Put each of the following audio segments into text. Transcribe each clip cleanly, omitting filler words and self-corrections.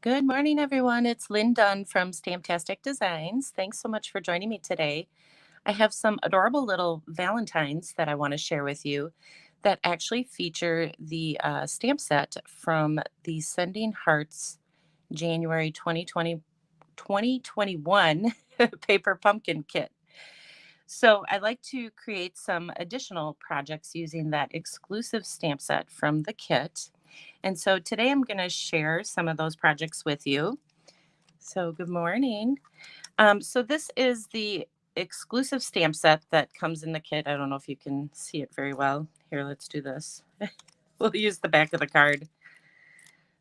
Good morning, everyone. It's Lynn Dunn from Stamptastic Designs. Thanks so much for joining me today. I have some adorable little Valentines that I want to share with you that actually feature the stamp set from the Sending Hearts January 2021 Paper Pumpkin Kit. So I like to create some additional projects using that exclusive stamp set from the kit. And so today I'm going to share some of those projects with you. So good morning. So this is the exclusive stamp set that comes in the kit. I don't know if you can see it very well. Here, let's do this. We'll use the back of the card.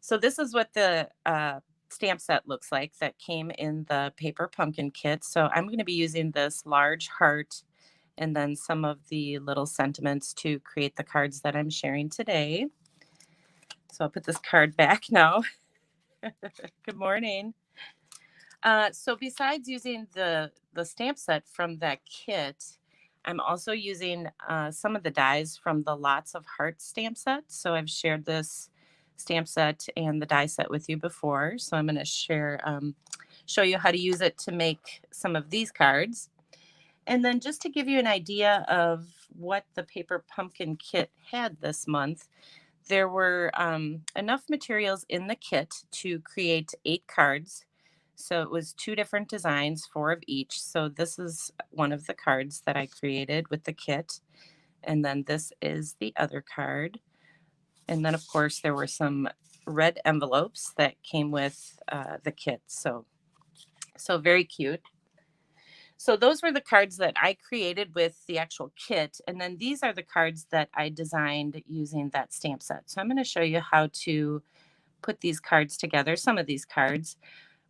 So this is what the stamp set looks like that came in the paper pumpkin kit. So I'm going to be using this large heart and then some of the little sentiments to create the cards that I'm sharing today. So I'll put this card back now. Good morning. So besides using the stamp set from that kit, I'm also using some of the dies from the Lots of Hearts stamp set. So I've shared this stamp set and the die set with you before. So I'm going to show you how to use it to make some of these cards. And then just to give you an idea of what the paper pumpkin kit had this month, there were enough materials in the kit to create 8 cards. So it was 2 different designs, 4 of each. So this is one of the cards that I created with the kit. And then this is the other card. And then, of course, there were some red envelopes that came with the kit. So very cute. So those were the cards that I created with the actual kit. And then these are the cards that I designed using that stamp set. So I'm going to show you how to put these cards together, some of these cards.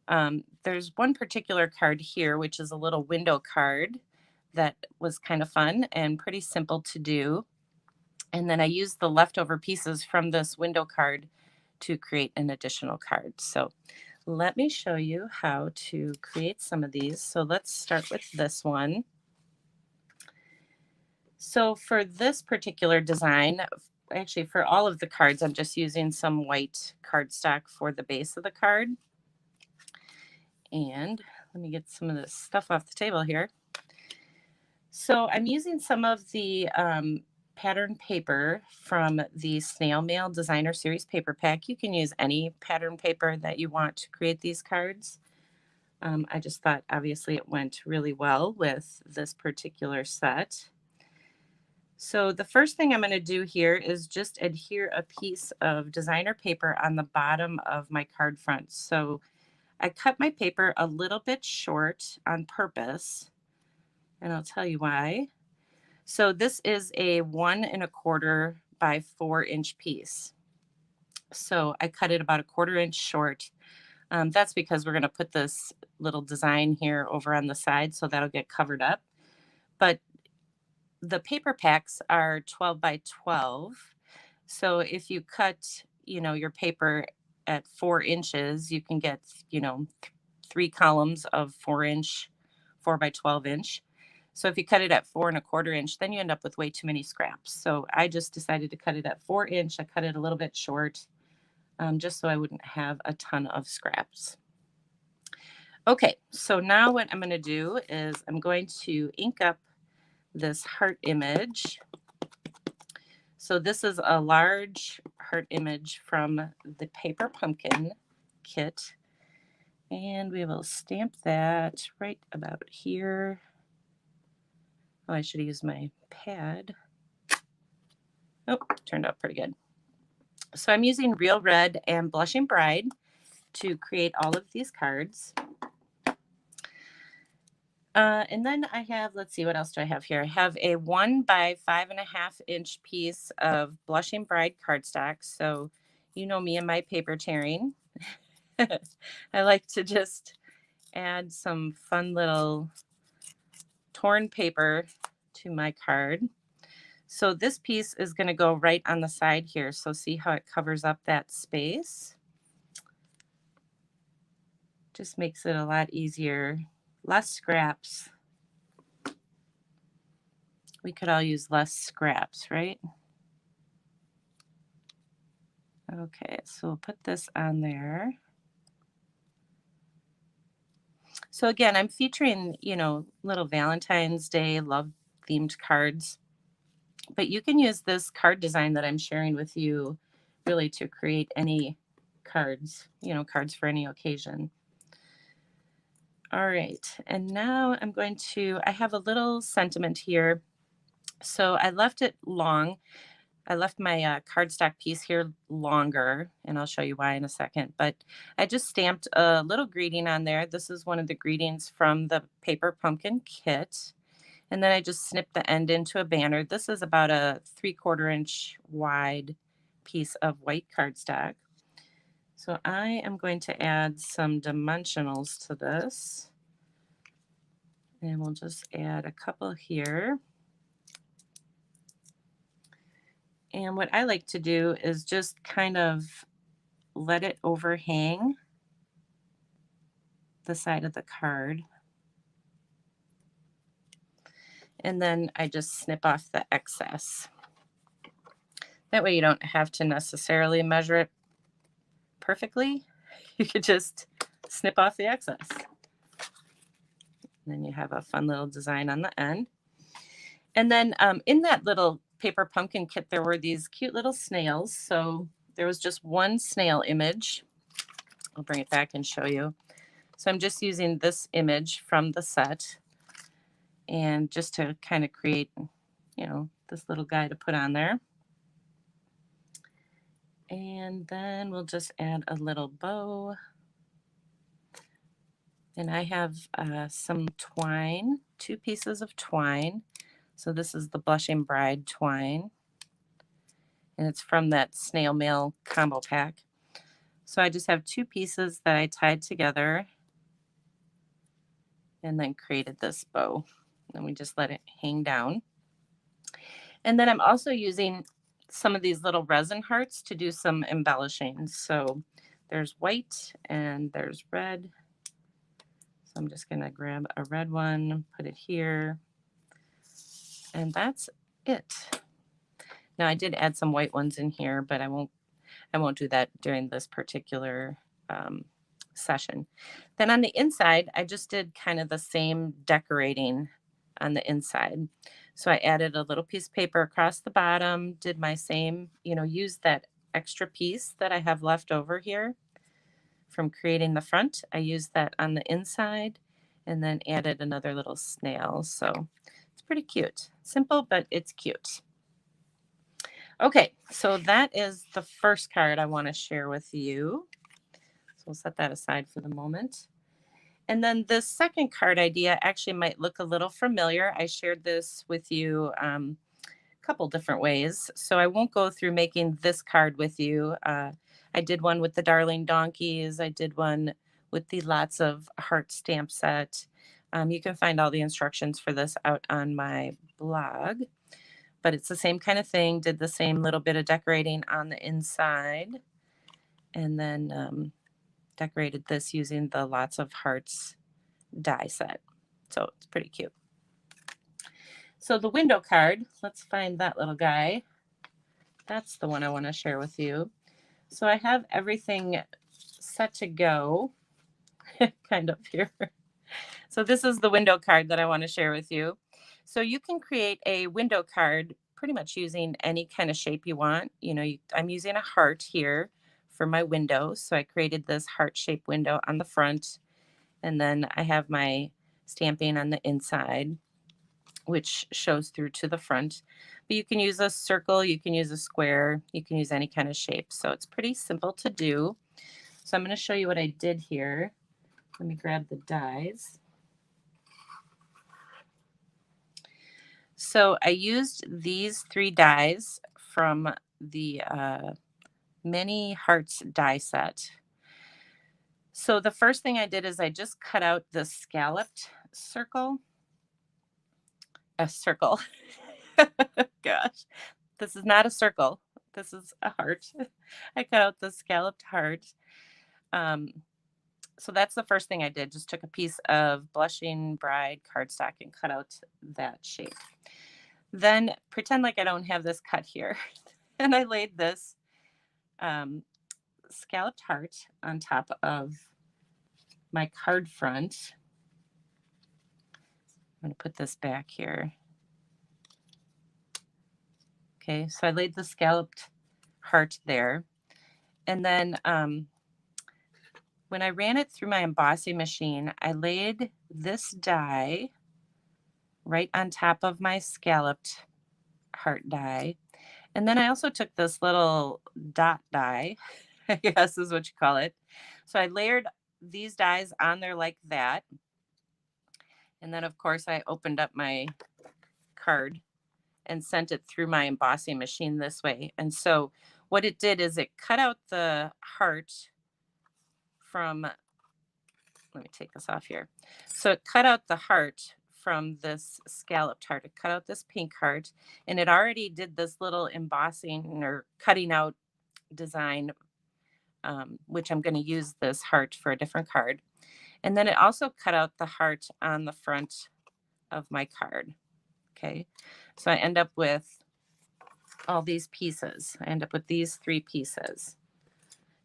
There's one particular card here, which is a little window card that was kind of fun and pretty simple to do. And then I used the leftover pieces from this window card to create an additional card. So let me show you how to create some of these. So let's start with this one. So for this particular design, actually for all of the cards, I'm just using some white cardstock for the base of the card. And let me get some of this stuff off the table here. So I'm using some of the pattern paper from the Snail Mail Designer Series paper pack. You can use any pattern paper that you want to create these cards. I just thought obviously it went really well with this particular set. So the first thing I'm going to do here is just adhere a piece of designer paper on the bottom of my card front. So I cut my paper a little bit short on purpose, and I'll tell you why. So this is a 1 1/4 by 4 inch piece. So I cut it about a 1/4 inch short. That's because we're going to put this little design here over on the side, so that'll get covered up. But the paper packs are 12 by 12. So if you cut, your paper at 4 inches, you can get, 3 columns of 4 inch, 4 by 12 inch. So if you cut it at 4 1/4 inch, then you end up with way too many scraps. So I just decided to cut it at 4 inch. I cut it a little bit short, just so I wouldn't have a ton of scraps. Okay, so now what I'm going to do is I'm going to ink up this heart image. So this is a large heart image from the paper pumpkin kit. And we will stamp that right about here. Oh, I should use my pad. Oh, turned out pretty good. So I'm using Real Red and Blushing Bride to create all of these cards. And then I have, let's see, what else do I have here? I have a 1 by 5 1/2 inch piece of Blushing Bride cardstock. So you know me and my paper tearing. I like to just add some fun little torn paper to my card. So this piece is going to go right on the side here. So see how it covers up that space? Just makes it a lot easier. Less scraps. We could all use less scraps, right? Okay, so we'll put this on there. So again, I'm featuring, little Valentine's Day love themed cards, but you can use this card design that I'm sharing with you really to create any cards, cards for any occasion. All right, and now I have a little sentiment here. So I left it long. I left my cardstock piece here longer, and I'll show you why in a second. But I just stamped a little greeting on there. This is one of the greetings from the Paper Pumpkin kit. And then I just snipped the end into a banner. This is about a 3/4 inch wide piece of white cardstock. So I am going to add some dimensionals to this. And we'll just add a couple here. And what I like to do is just kind of let it overhang the side of the card. And then I just snip off the excess. That way you don't have to necessarily measure it perfectly. You could just snip off the excess. And then you have a fun little design on the end. And then in that little Paper Pumpkin kit, there were these cute little snails. So there was just one snail image. I'll bring it back and show you. So I'm just using this image from the set, and just to kind of create, this little guy to put on there. And then we'll just add a little bow. And I have some twine, 2 pieces of twine. So this is the Blushing Bride twine, and it's from that snail mail combo pack. So I just have 2 pieces that I tied together and then created this bow. And we just let it hang down. And then I'm also using some of these little resin hearts to do some embellishing. So there's white and there's red. So I'm just going to grab a red one, put it here, and that's it. Now I did add some white ones in here, but I won't do that during this particular session. Then on the inside, I just did kind of the same decorating on the inside. So I added a little piece of paper across the bottom, did my same, used that extra piece that I have left over here from creating the front. I used that on the inside and then added another little snail. So it's pretty cute. Simple, but it's cute. Okay, so that is the first card I want to share with you. So we'll set that aside for the moment. And then the second card idea actually might look a little familiar. I shared this with you a couple different ways. So I won't go through making this card with you. I did one with the Darling Donkeys. I did one with the Lots of Heart stamp set. You can find all the instructions for this out on my blog. But it's the same kind of thing. Did the same little bit of decorating on the inside. And then decorated this using the Lots of Hearts die set. So it's pretty cute. So the window card, let's find that little guy. That's the one I want to share with you. So I have everything set to go kind of here. So this is the window card that I want to share with you. So you can create a window card pretty much using any kind of shape you want. I'm using a heart here for my window. So I created this heart-shaped window on the front, and then I have my stamping on the inside, which shows through to the front. But you can use a circle, you can use a square, you can use any kind of shape. So it's pretty simple to do. So I'm going to show you what I did here. Let me grab the dies. So I used these 3 dies from the Mini Hearts die set. So the first thing I did is I just cut out the scalloped circle. A circle. Gosh, this is not a circle. This is a heart. I cut out the scalloped heart. So that's the first thing I did. Just took a piece of Blushing Bride cardstock and cut out that shape. Then pretend like I don't have this cut here. And I laid this scalloped heart on top of my card front. going to put this back here. Okay, so I laid the scalloped heart there. And then when I ran it through my embossing machine, I laid this die right on top of my scalloped heart die. And then I also took this little dot die, I guess is what you call it. So I layered these dies on there like that. And then, of course, I opened up my card and sent it through my embossing machine this way. And so what it did is it cut out the heart from, let me take this off here. So it cut out the heart from this scalloped heart. It cut out this pink heart, and it already did this little embossing or cutting out design, which I'm going to use this heart for a different card. And then it also cut out the heart on the front of my card. Okay, so I end up with all these pieces. I end up with these 3 pieces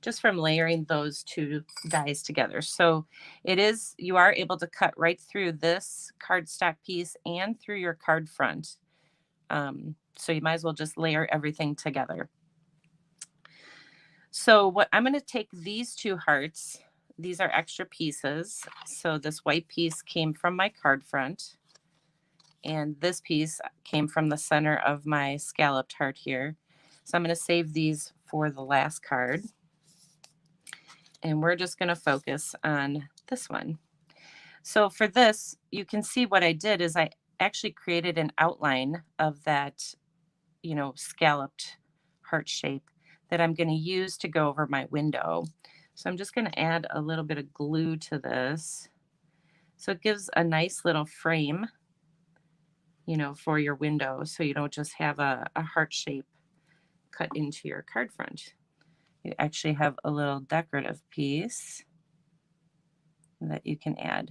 just from layering those 2 dies together. So it is, you are able to cut right through this cardstock piece and through your card front. So you might as well just layer everything together. So what I'm going to take these 2 hearts, these are extra pieces. So this white piece came from my card front, and this piece came from the center of my scalloped heart here. So I'm going to save these for the last card. And we're just going to focus on this one. So for this, you can see what I did is I actually created an outline of that, scalloped heart shape that I'm going to use to go over my window. So I'm just going to add a little bit of glue to this. So it gives a nice little frame, for your window. So you don't just have a heart shape cut into your card front. You actually have a little decorative piece that you can add.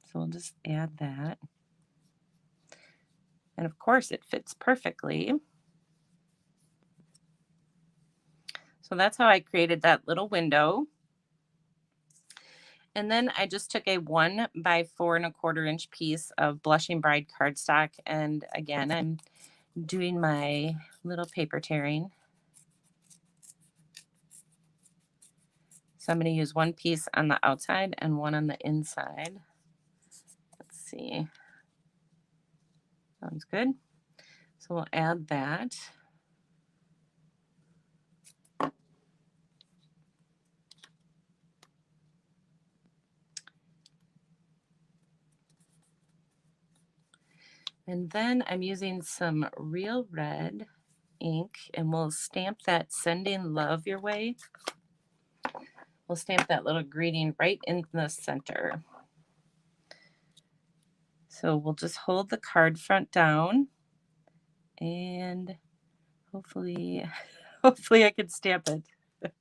So we'll just add that. And of course it fits perfectly. So that's how I created that little window. And then I just took a 1 by 4 1/4 inch piece of Blushing Bride cardstock. And again, I'm doing my little paper tearing. So I'm going to use 1 piece on the outside and 1 on the inside. Let's see. Sounds good. So we'll add that. And then I'm using some Real Red ink, and we'll stamp that "Sending Love Your Way." We'll stamp that little greeting right in the center. So we'll just hold the card front down, and hopefully I can stamp it.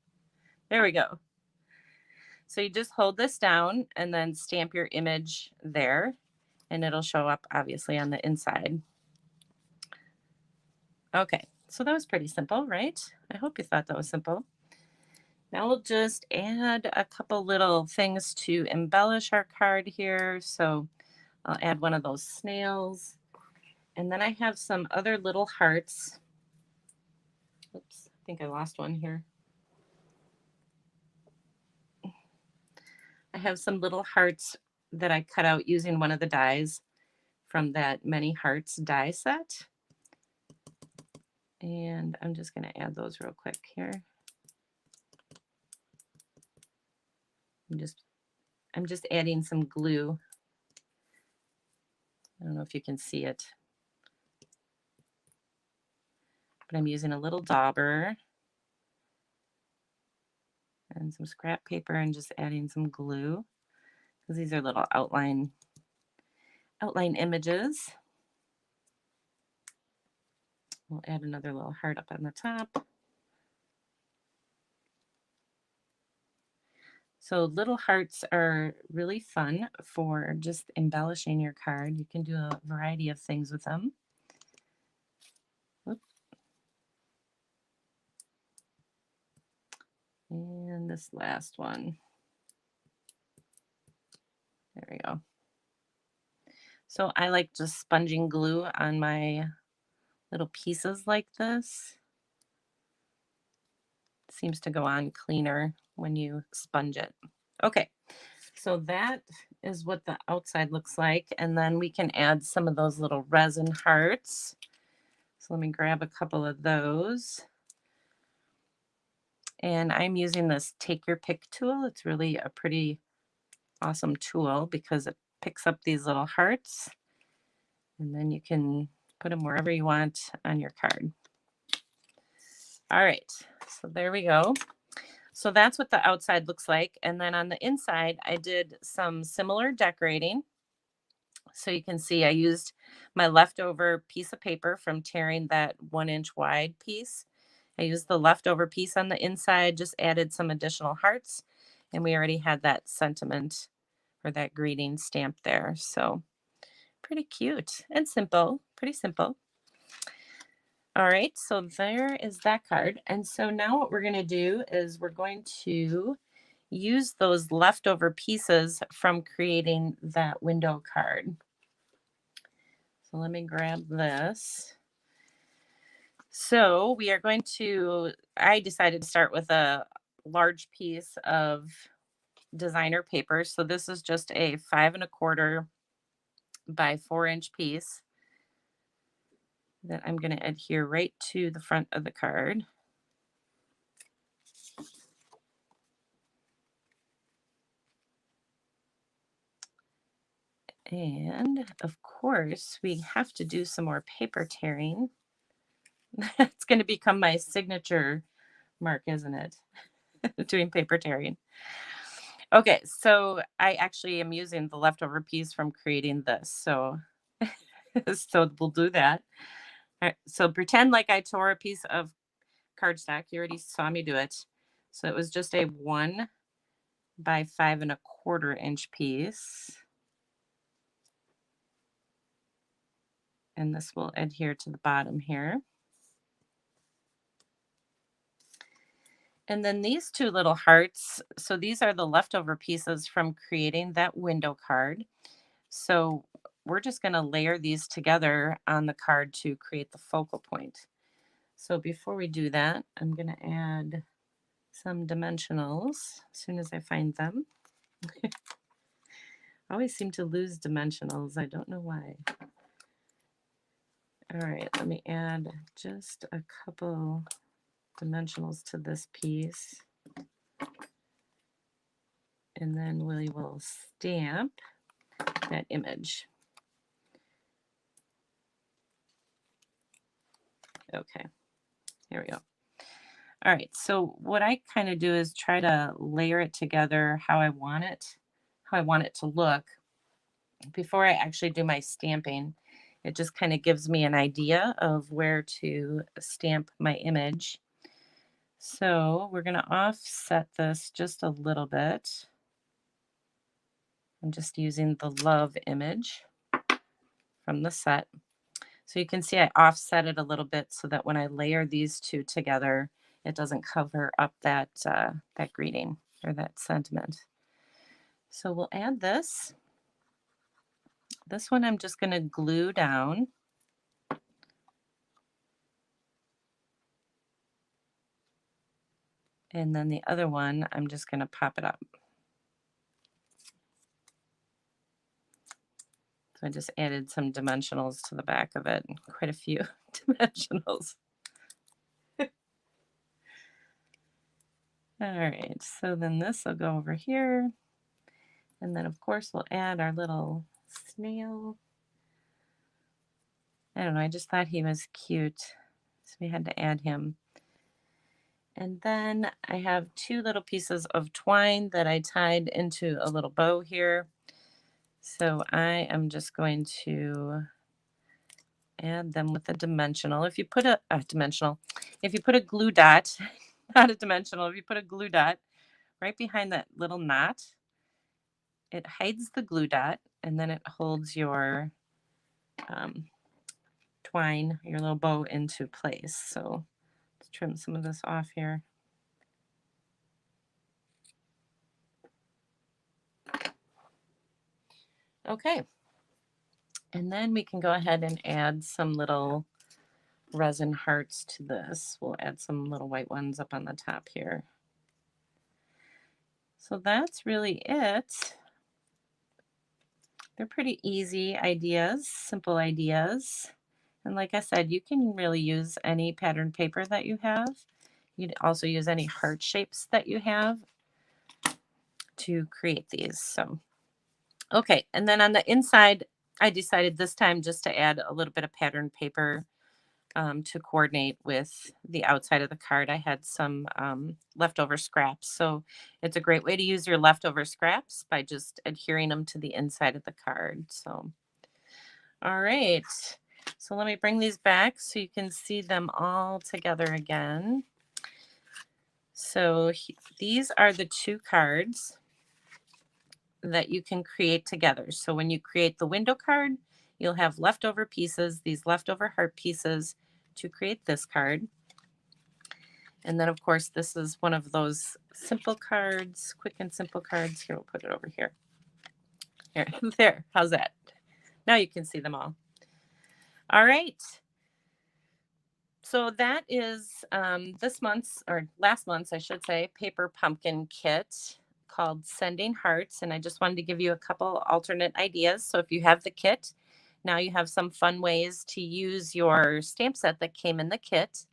There we go. So you just hold this down and then stamp your image there, and it'll show up obviously on the inside. Okay, so that was pretty simple, right? I hope you thought that was simple. Now we'll just add a couple little things to embellish our card here. So I'll add one of those snails. And then I have some other little hearts. Oops, I think I lost one here. I have some little hearts that I cut out using one of the dies from that Many Hearts die set. And I'm just going to add those real quick here. I'm just adding some glue. I don't know if you can see it, but I'm using a little dauber and some scrap paper and just adding some glue, because these are little outline images. We'll add another little heart up on the top. So little hearts are really fun for just embellishing your card. You can do a variety of things with them. Oops. And this last one. There we go. So I like just sponging glue on my little pieces like this. Seems to go on cleaner when you sponge it. Okay, so that is what the outside looks like. And then we can add some of those little resin hearts. So let me grab a couple of those. And I'm using this Take Your Pick tool. It's really a pretty awesome tool because it picks up these little hearts. And then you can put them wherever you want on your card. All right, so there we go. So that's what the outside looks like. And then on the inside, I did some similar decorating. So you can see I used my leftover piece of paper from tearing that 1 inch wide piece. I used the leftover piece on the inside, just added some additional hearts, and we already had that sentiment or that greeting stamp there. So pretty cute and simple, pretty simple. All right, so there is that card. And so now what we're going to do is we're going to use those leftover pieces from creating that window card. So let me grab this. So we are going to, I decided to start with a large piece of designer paper. So this is just a 5 1/4 by 4 inch piece that I'm going to adhere right to the front of the card. And of course, we have to do some more paper tearing. It's going to become my signature mark, isn't it? Doing paper tearing. Okay, so I actually am using the leftover piece from creating this. So, so we'll do that. All right, so pretend like I tore a piece of cardstock. You already saw me do it. So it was just a 1 by 5 1/4 inch piece. And this will adhere to the bottom here. And then these two little hearts, so these are the leftover pieces from creating that window card. So we're just going to layer these together on the card to create the focal point. So before we do that, I'm going to add some dimensionals as soon as I find them. I always seem to lose dimensionals. I don't know why. All right, let me add just a couple dimensionals to this piece. And then we will stamp that image. Okay, here we go. All right, so what I kind of do is try to layer it together how I want it to look before I actually do my stamping. It just kind of gives me an idea of where to stamp my image. So we're going to offset this just a little bit. I'm just using the love image from the set. So you can see I offset it a little bit so that when I layer these two together, it doesn't cover up that that greeting or that sentiment. So we'll add this. This one I'm just going to glue down. And then the other one, I'm just going to pop it up. So I just added some dimensionals to the back of it, quite a few dimensionals. All right, so then this will go over here. And then of course we'll add our little snail. I don't know, I just thought he was cute, so we had to add him. And then I have two little pieces of twine that I tied into a little bow here. So I am just going to add them with a dimensional. If you put if you put a glue dot, not a dimensional, if you put a glue dot right behind that little knot, it hides the glue dot and then it holds your twine, your little bow into place. So let's trim some of this off here. Okay. And then we can go ahead and add some little resin hearts to this. We'll add some little white ones up on the top here. So that's really it. They're pretty easy ideas, simple ideas. And like I said, you can really use any pattern paper that you have. You'd also use any heart shapes that you have to create these. So, okay. And then on the inside, I decided this time just to add a little bit of pattern paper to coordinate with the outside of the card. I had some leftover scraps. So it's a great way to use your leftover scraps by just adhering them to the inside of the card. So, all right. So let me bring these back so you can see them all together again. So these are the two cards that you can create together. So when you create the window card, you'll have leftover pieces, these leftover heart pieces to create this card. And then of course, this is one of those simple cards, quick and simple cards. Here, we'll put it over here. Here, there, how's that? Now you can see them all. All right. So that is this month's, or last month's, I should say, paper pumpkin kit called Sending Hearts. And I just wanted to give you a couple alternate ideas. So if you have the kit, now you have some fun ways to use your stamp set that came in the kit.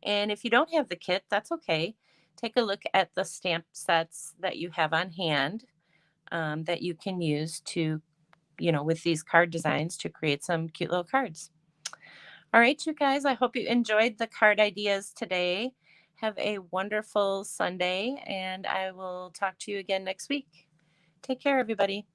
And if you don't have the kit, that's okay. Take a look at the stamp sets that you have on hand that you can use to, with these card designs to create some cute little cards. All right, you guys, I hope you enjoyed the card ideas today. Have a wonderful Sunday, and I will talk to you again next week. Take care, everybody.